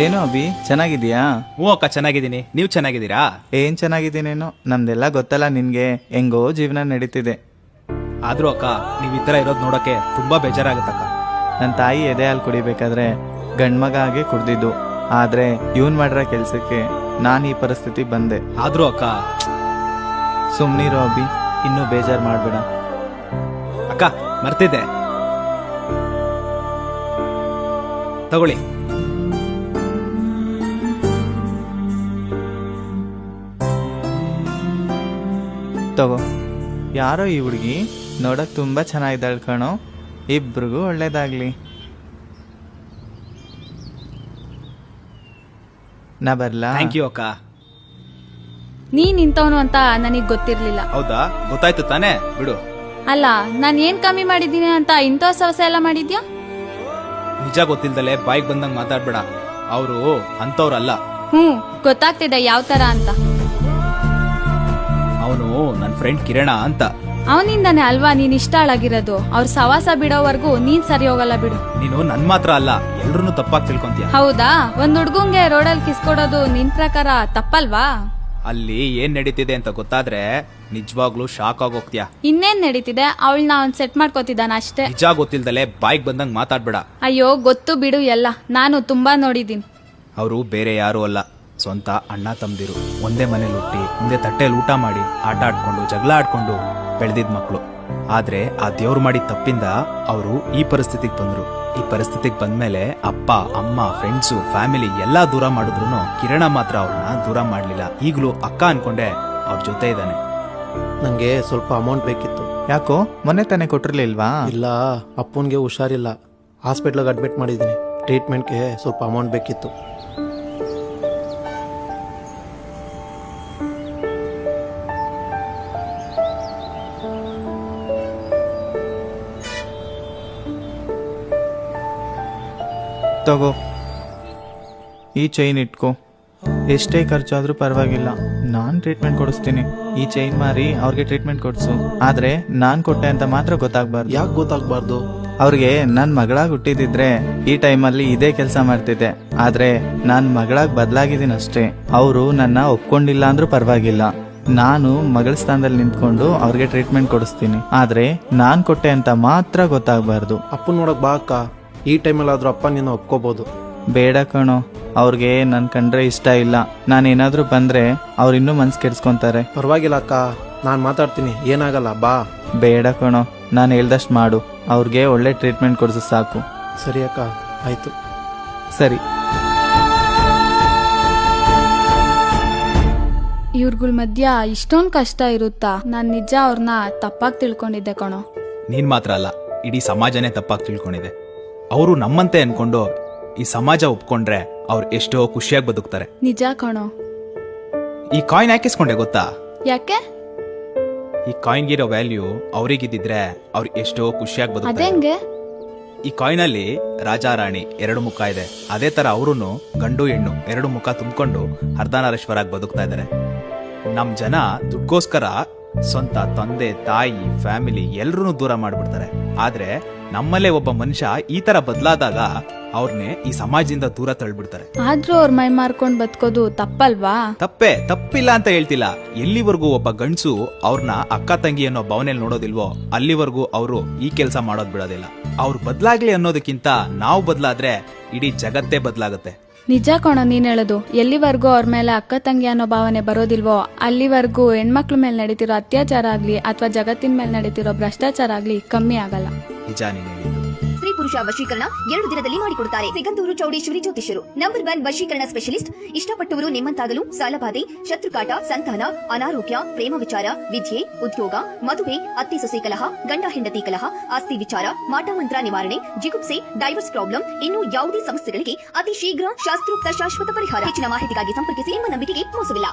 ಏನು ಅಭಿ, ಚೆನ್ನಾಗಿದ್ಯಾ? ಹ್ಞೂ ಅಕ್ಕ, ಚೆನ್ನಾಗಿದ್ದೀನಿ. ನೀವು ಚೆನ್ನಾಗಿದ್ದೀರಾ? ಏನ್ ಚೆನ್ನಾಗಿದ್ದೀನೇನೋ, ನಮ್ದೆಲ್ಲ ಗೊತ್ತಲ್ಲ ನಿನ್ಗೆ. ಹೆಂಗೋ ಜೀವನ ನಡೀತಿದೆ. ಆದ್ರೂ ಅಕ್ಕ, ನೀವು ಈ ಥರ ಇರೋದು ನೋಡೋಕೆ ತುಂಬಾ ಬೇಜಾರಾಗುತ್ತಕ್ಕ. ನನ್ನ ತಾಯಿ ಎದೆ ಹಾಲು ಕುಡಿಬೇಕಾದ್ರೆ ಗಂಡ್ಮಗ ಆಗಿ ಕುಡ್ದಿದ್ದು. ಆದ್ರೆ ಇವನ್ ಮಾಡಿರೋ ಕೆಲ್ಸಕ್ಕೆ ನಾನು ಈ ಪರಿಸ್ಥಿತಿ ಬಂದೆ. ಆದ್ರೂ ಅಕ್ಕ, ಸುಮ್ನಿರೋ ಅಭಿ, ಇನ್ನೂ ಬೇಜಾರು ಮಾಡ್ಬೇಡ. ಅಕ್ಕ ಮರ್ತಿದ್ದೆ, ತಗೊಳ್ಳಿ. ತಗೋ. ಯಾರೋ ಈ ಹುಡುಗಿ ನೋಡಕ್ ತುಂಬಾ ಚೆನ್ನಾಗಿದ್ದಾಳ್ ಕಣೋ. ಇಬ್ರಿಗೂ ಒಳ್ಳೇದಾಗ್ಲಿ. ನಾ ಬರ್ಲಾ? ಥ್ಯಾಂಕ್ ಯು ಅಕ್ಕ. ನೀನ್ ನಿಂತವನು ಅಂತ ನನಗ್ ಗೊತ್ತಿರ್ಲಿಲ್ಲ. ಹೌದಾ? ಗೊತ್ತಾಯ್ತು ತಾನೇ, ಬಿಡು. ಅಲ್ಲ, ನಾನ್ ಏನ್ ಕಮ್ಮಿ ಮಾಡಿದ್ದೀನಿ ಅಂತ ಇಂಥ ಸವಸ ಎಲ್ಲ ಮಾಡಿದ್ಯಾ? ನಿಜ ಗೊತ್ತಿಲ್ದಲೆ ಬಾಯಿಗೆ ಬಂದಂಗ್ ಮಾತಾಡ್ಬೇಡ. ಅವರು ಅಂತವ್ರಲ್ಲ. ಗೊತ್ತಾಗ್ತಿದೆ ಯಾವ ತರ ಅಂತ. ಅವನು ನನ್ನ ಫ್ರೆಂಡ್ ಕಿರಣ ಅಂತ. ಅವನಿಂದಾನೆ ಅಲ್ವಾ ನೀನ್ ಇಷ್ಟ ಹಾಳಾಗಿರೋದು. ಅವ್ರ ಸವಾಸ ಬಿಡೋವರೆಗೂ ನೀನ್ ಸರಿ ಹೋಗಲ್ಲ ಬಿಡು. ನೀನು ನನ್ ಮಾತ್ರ ಅಲ್ಲ, ಎಲ್ರು ತಪ್ಪಾಗಿ ತಿಳ್ಕೊಂತೀಯ. ಹೌದಾ? ಒಂದ್ ಹುಡ್ಗಂಗೆ ರೋಡಲ್ಲಿ ಕಿಸ್ಕೊಡೋದು ನಿನ್ ಪ್ರಕಾರ ತಪ್ಪಲ್ವಾ? ಅಲ್ಲಿ ಏನ್ ನಡೀತಿದೆ ಅಂತ ಗೊತ್ತಾದ್ರೆ ನಿಜವಾಗ್ಲೂ ಶಾಕ್ ಆಗೋಗ್ತೀಯ. ಇನ್ನೇನ್ ನಡೀತಿದೆ? ಅವಳನ್ನ ಅವ್ನ್ ಸೆಟ್ ಮಾಡ್ಕೋತಿದ್ದಾನ ಅಷ್ಟೇ. ನಿಜ ಗೊತ್ತಿಲ್ದಲೆ ಬಾಯಿಗೆ ಬಂದಂಗ್ ಮಾತಾಡ್ಬೇಡ. ಅಯ್ಯೋ, ಗೊತ್ತು ಬಿಡು ಎಲ್ಲ. ನಾನು ತುಂಬಾ ನೋಡಿದೀನಿ. ಅವರು ಬೇರೆ ಯಾರು ಅಲ್ಲ, ಸ್ವಂತ ಅಣ್ಣ ತಮ್ದಿರು. ಒಂದೇ ಮನೇಲಿ ಹುಟ್ಟಿ, ಒಂದೇ ತಟ್ಟೆಯಲ್ಲಿ ಊಟ ಮಾಡಿ, ಆಟ ಆಡ್ಕೊಂಡು, ಜಗಳ ಆಡ್ಕೊಂಡು ಬೆಳೆದಿದ್ ಮಕ್ಕಳು. ಆದ್ರೆ ಆ ದೇವ್ರು ಮಾಡಿದ ತಪ್ಪಿಂದ ಅವರು ಈ ಪರಿಸ್ಥಿತಿಗೆ ಬಂದ್ರು. ಈ ಪರಿಸ್ಥಿತಿಗೆ ಬಂದ್ಮೇಲೆ ಅಪ್ಪ, ಅಮ್ಮ, ಫ್ರೆಂಡ್ಸು, ಫ್ಯಾಮಿಲಿ ಎಲ್ಲಾ ದೂರ ಮಾಡಿದ್ರು ಕಿರಣ ಮಾತ್ರ ಅವ್ರನ್ನ ದೂರ ಮಾಡ್ಲಿಲ್ಲ. ಈಗ್ಲೂ ಅಕ್ಕ ಅನ್ಕೊಂಡೆ ಅವ್ರ ಜೊತೆ ಇದ್ದಾನೆ. ನಂಗೆ ಸ್ವಲ್ಪ ಅಮೌಂಟ್ ಬೇಕಿತ್ತು. ಯಾಕೋ, ಮೊನ್ನೆ ತಾನೇ ಕೊಟ್ಟಿರ್ಲಿಲ್ವಾ? ಇಲ್ಲ, ಅಪ್ಪನ್ಗೆ ಹುಷಾರಿಲ್ಲ. ಹಾಸ್ಪಿಟ್ಲಿಗೆ ಅಡ್ಮಿಟ್ ಮಾಡಿದ್ದೀನಿ. ಟ್ರೀಟ್ಮೆಂಟ್ಗೆ ಸ್ವಲ್ಪ ಅಮೌಂಟ್ ಬೇಕಿತ್ತು. ತಗೋ, ಈ ಚೈನ್ ಇಟ್ಕೋ. ಎಷ್ಟೇ ಖರ್ಚಾದ್ರೂ ಪರವಾಗಿಲ್ಲ, ನಾನ್ ಟ್ರೀಟ್ಮೆಂಟ್ ಕೊಡಿಸ್ತೀನಿ. ಈ ಚೈನ್ ಮಾರಿ ಅವ್ರಿಗೆ ಟ್ರೀಟ್ಮೆಂಟ್ ಕೊಡ್ಸು. ಆದ್ರೆ ನಾನ್ ಕೊಟ್ಟೆ ಅಂತ ಮಾತ್ರ ಗೊತ್ತಾಗ್ಬಾರ್ದು. ಯಾಕೆ ಗೊತ್ತಾಗ್ಬಾರ್ದು? ಅವ್ರಿಗೆ ನನ್ ಮಗಳಾಗ್ ಹುಟ್ಟಿದಿದ್ರೆ ಈ ಟೈಮಲ್ಲಿ ಇದೇ ಕೆಲಸ ಮಾಡ್ತಿದ್ದೆ. ಆದ್ರೆ ನಾನ್ ಮಗಳಾಗ್ ಬದಲಾಗಿದ್ದೀನಿ ಅಷ್ಟೇ. ಅವರು ನನ್ನ ಒಪ್ಕೊಂಡಿಲ್ಲ ಅಂದ್ರೂ ಪರವಾಗಿಲ್ಲ, ನಾನು ಮಗಳ ಸ್ಥಾನದಲ್ಲಿ ನಿಂತ್ಕೊಂಡು ಅವ್ರಿಗೆ ಟ್ರೀಟ್ಮೆಂಟ್ ಕೊಡಿಸ್ತೀನಿ. ಆದ್ರೆ ನಾನ್ ಕೊಟ್ಟೆ ಅಂತ ಮಾತ್ರ ಗೊತ್ತಾಗ್ಬಾರ್ದು. ಅಪ್ಪನ್ ನೋಡಕ್ ಬಾ ಅಕ್ಕ. ಈ ಟೈಮಲ್ಲಾದ್ರೂ ಅಪ್ಪ ನಿನ್ನ ಒಪ್ಕೋಬಹುದು. ಬೇಡ ಕಣೋ, ಅವ್ರಿಗೆ ನನ್ ಕಂಡ್ರೆ ಇಷ್ಟ ಇಲ್ಲ. ನಾನೇನಾದ್ರೂ ಬಂದ್ರೆ ಅವ್ರು ಇನ್ನೂ ಮನ್ಸ್ ಕೆಡ್ಸ್ಕೊಂತಾರೆ. ಪರವಾಗಿಲ್ಲ ಅಕ್ಕ, ನಾನ್ ಮಾತಾಡ್ತೀನಿ, ಏನಾಗಲ್ಲ, ಬಾ. ಬೇಡ ಕಣೋ, ನಾನು ಹೇಳ್ದಷ್ಟು ಮಾಡು. ಅವ್ರಿಗೆ ಒಳ್ಳೆ ಟ್ರೀಟ್ಮೆಂಟ್ ಕೊಡ್ಸು ಸಾಕು. ಸರಿ ಅಕ್ಕ, ಆಯ್ತು. ಸರಿ. ಇವ್ರಗಳ ಮಧ್ಯ ಇಷ್ಟೊಂದ್ ಕಷ್ಟ ಇರುತ್ತಾ? ನಾನ್ ನಿಜ ಅವ್ರನ್ನ ತಪ್ಪಾಗಿ ತಿಳ್ಕೊಂಡಿದ್ದೆ ಕಣೋ. ನೀನ್ ಮಾತ್ರ ಅಲ್ಲ, ಇಡೀ ಸಮಾಜನೇ ತಪ್ಪಾಗಿ ತಿಳ್ಕೊಂಡಿದೆ. ಅವರು ನಮ್ಮಂತೆ ಅನ್ಕೊಂಡು ಈ ಸಮಾಜ ಒಪ್ಕೊಂಡ್ರೆ ಅವ್ರು ಎಷ್ಟೋ ಖುಷಿಯಾಗಿ ಬದುಕ್ತಾರೆ. ನಿಜ ಕಣೋ. ಈ ಕಾಯಿನ್ ಹಾಕಿಸ್ಕೊಂಡೆ ಗೊತ್ತಾ? ಯಾಕೆ? ಈ ಕಾಯಿನ್ಗಿರೋ ವ್ಯಾಲ್ಯೂ ಅವ್ರಿಗಿದ್ದಿದ್ರೆ ಅವ್ರು ಎಷ್ಟೋ ಖುಷಿಯಾಗಿ ಬದುಕ್ತಾರೆ. ಅದೇಂಗೆ? ಈ ಕಾಯಿನ್ ಅಲ್ಲಿ ರಾಜ ರಾಣಿ ಎರಡು ಮುಖ ಇದೆ. ಅದೇ ತರ ಅವ್ರು ಗಂಡು ಹೆಣ್ಣು ಎರಡು ಮುಖ ತುಂಬಿಕೊಂಡು ಅರ್ಧನಾರೀಶ್ವರಾಗಿ ಬದುಕ್ತಾ ಇದಾರೆ. ನಮ್ ಜನ ದುಡ್ಗೋಸ್ಕರ ಸ್ವಂತ ತಂದೆ, ತಾಯಿ, ಫ್ಯಾಮಿಲಿ ಎಲ್ರೂ ದೂರ ಮಾಡ್ಬಿಡ್ತಾರೆ. ಆದ್ರೆ ನಮ್ಮಲ್ಲೇ ಒಬ್ಬ ಮನುಷ್ಯ ಈ ತರ ಬದಲಾದಾಗ ಅವ್ರನ್ನೇ ಈ ಸಮಾಜದಿಂದ ದೂರ ತಳ್ಬಿಡ್ತಾರೆ. ಆದ್ರೂ ಅವ್ರ ಮೈ ಮಾರ್ಕೊಂಡ್ ಬದುಕೋದು ತಪ್ಪಲ್ವಾ? ತಪ್ಪಿಲ್ಲ ಅಂತ ಹೇಳ್ತಿಲ್ಲ. ಎಲ್ಲಿವರೆಗೂ ಒಬ್ಬ ಗಂಡ್ಸು ಅವ್ರನ್ನ ಅಕ್ಕ ತಂಗಿ ಅನ್ನೋ ಭಾವನೆಯಲ್ಲಿ ನೋಡೋದಿಲ್ವೋ ಅಲ್ಲಿವರೆಗೂ ಅವರು ಈ ಕೆಲಸ ಮಾಡೋದ್ ಬಿಡೋದಿಲ್ಲ. ಅವ್ರು ಬದಲಾಗ್ಲಿ ಅನ್ನೋದಕ್ಕಿಂತ ನಾವು ಬದಲಾದ್ರೆ ಇಡೀ ಜಗತ್ತೇ ಬದಲಾಗುತ್ತೆ. ನಿಜ ಕಣೋ ನೀನ್ ಹೇಳೋದು. ಎಲ್ಲಿವರೆಗೂ ಅವ್ರ ಮೇಲೆ ಅಕ್ಕ ತಂಗಿ ಅನ್ನೋ ಭಾವನೆ ಬರೋದಿಲ್ವೋ ಅಲ್ಲಿವರೆಗೂ ಹೆಣ್ಮಕ್ಳ ಮೇಲೆ ನಡೀತಿರೋ ಅತ್ಯಾಚಾರ ಆಗ್ಲಿ ಅಥವಾ ಜಗತ್ತಿನ ಮೇಲೆ ನಡೀತಿರೋ ಭ್ರಷ್ಟಾಚಾರ ಆಗ್ಲಿ ಕಮ್ಮಿ ಆಗಲ್ಲ. ನಿಜ ನೀನ್ ಹೇಳಿದ್ದು. ಸ್ತ್ರೀ ಪುರುಷ ವಶೀಕರಣ 2 ದಿನದಲ್ಲಿ ಮಾಡಿಕೊಡುತ್ತಾರೆ. ಸಿಗಂದೂರು ಚೌಡೇಶ್ವರಿ ಜ್ಯೋತಿಷರು ನಂಬರ್ 1 ವಶೀಕರಣ ಸ್ಪೆಷಲಿಸ್ಟ್. ಇಷ್ಟಪಟ್ಟವರು ನಿಮ್ಮಂತಾಗಲು ಸಾಲಬಾಧೆ, ಶತ್ರುಕಾಟ, ಸಂತಾನ, ಅನಾರೋಗ್ಯ, ಪ್ರೇಮ ವಿಚಾರ, ವಿದ್ಯೆ, ಉದ್ಯೋಗ, ಮದುವೆ, ಅತ್ತೆ ಸೊಸೆ ಕಲಹ, ಗಂಡ ಹೆಂಡತಿ ಕಲಹ, ಆಸ್ತಿ ವಿಚಾರ, ಮಾಟಮಂತ್ರ ನಿವಾರಣೆ, ಜಿಗುಪ್ಸೆ, ಡೈವರ್ಸ್ ಪ್ರಾಬ್ಲಮ್, ಇನ್ನು ಯಾವುದೇ ಸಮಸ್ಯೆಗಳಿಗೆ ಅತಿ ಶೀಘ್ರ ಶಾಸ್ತ್ರೋಕ್ತ ಶಾಶ್ವತ ಪರಿಹಾರ. ಹೆಚ್ಚಿನ ಮಾಹಿತಿಗಾಗಿ ಸಂಪರ್ಕಿಸಿ. ನಿಮ್ಮ ನಂಬಿಕೆಗೆ ಮೋಸವಿಲ್ಲ.